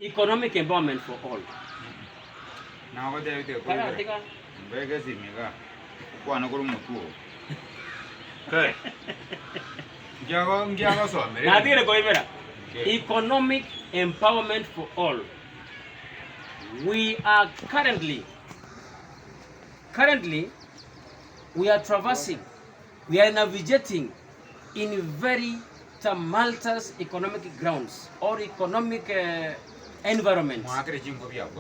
Economic empowerment for all. Na wade yote kwa hiyo. Mbege zimega. Kwa na kuru mtu. Okay. Ngiaga so amere. Na dire kwa hivyo. Economic empowerment for all. We are currently we are traversing, we are navigating in very tumultuous economic grounds or economic environments.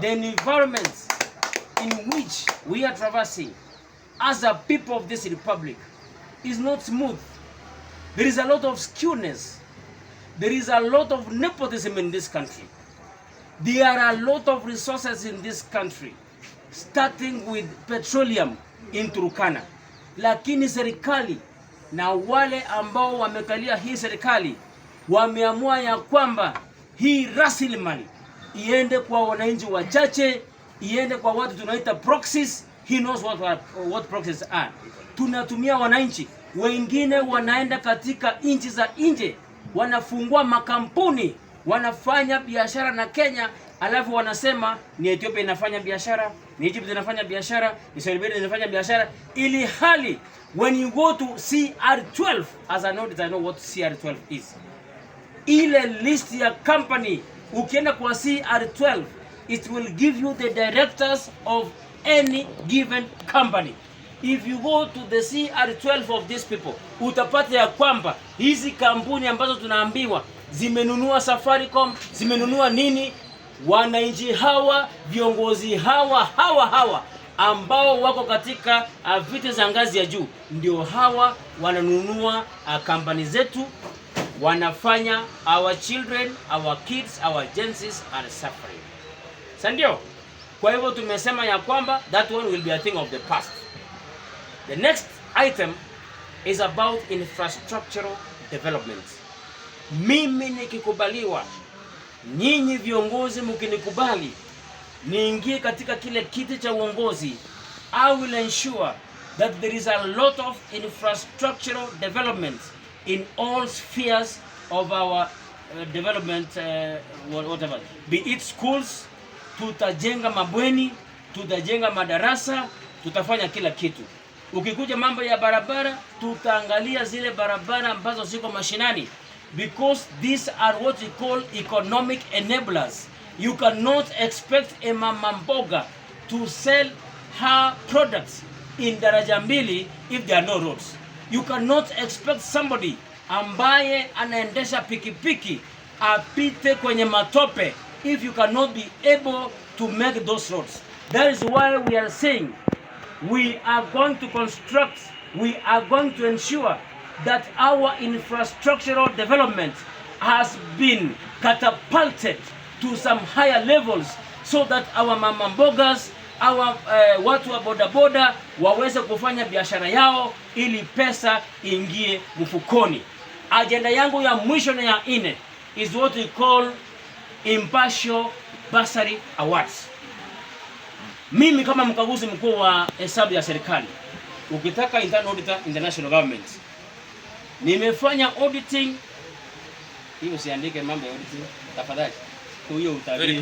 The environments in which we are traversing as a people of this republic is not smooth. There is a lot of skewness. There is a lot of nepotism in this country. There are a lot of resources in this country, starting with petroleum in Turkana. Lakini serikali na wale ambao wamekalia hii serikali wameamua ya kwamba hii rasilimali iende kwa wananchi wachache, iende kwa watu tunaita proxies. He knows what proxies are. Tunatumia wananchi, wengine wanaenda katika nchi za nje, wanafungua makampuni, wanafanya biashara na Kenya, alafu wanasema ni Ethiopia inafanya biashara, ni Egypt inafanya biashara, ni Saudi Arabia inafanya biashara, ili hali when you go to CR12, as an auditor I know what CR12 is. Ile list ya company, ukienda kwa CR12, it will give you the directors of any given company. If you go to the CR12 of these people, utapata ya kwamba hizi kampuni ambazo tunaambiwa zimenunua Safaricom, zimenunua nini, wananchi hawa, viongozi hawa ambao wako katika viti za ngazi ya juu, ndio hawa wananunua kampani zetu, wanafanya our children, our kids, our agencies are suffering. Sandio? Kwa hivyo tumesema ya kwamba that one will be a thing of the past. The next item is about infrastructural development. Mimi nikikubaliwa, nyinyi viongozi mkinikubali, niingie katika kile kiti cha uongozi, I will ensure that there is a lot of infrastructural development in all spheres of our development, whatever. Be it schools, tutajenga mabweni, tutajenga madarasa, tutafanya kila kitu. Ukikuja mambo ya barabara, tutaangalia zile barabara ambazo ziko mashinani, because these are what we call economic enablers. You cannot expect a mama mboga to sell her products in daraja mbili if there are no roads. You cannot expect somebody ambaye anaendesha pikipiki apite kwenye matope if you cannot be able to make those roads. That is why we are saying we are going to construct, we are going to ensure that our infrastructural development has been catapulted to some higher levels, so that our mama mbogas, our watu wa bodaboda waweze kufanya biashara yao ili pesa ingie mfukoni. Agenda yangu ya mwisho na ya ine is what we call impartial bursary awards. Mimi kama mkaguzi mkuu wa hesabu ya serikali, ukitaka internal auditor in the national government, nimefanya auditing. Hiyo usiandike mambo ya auditing tafadhali. Huyo utabiri.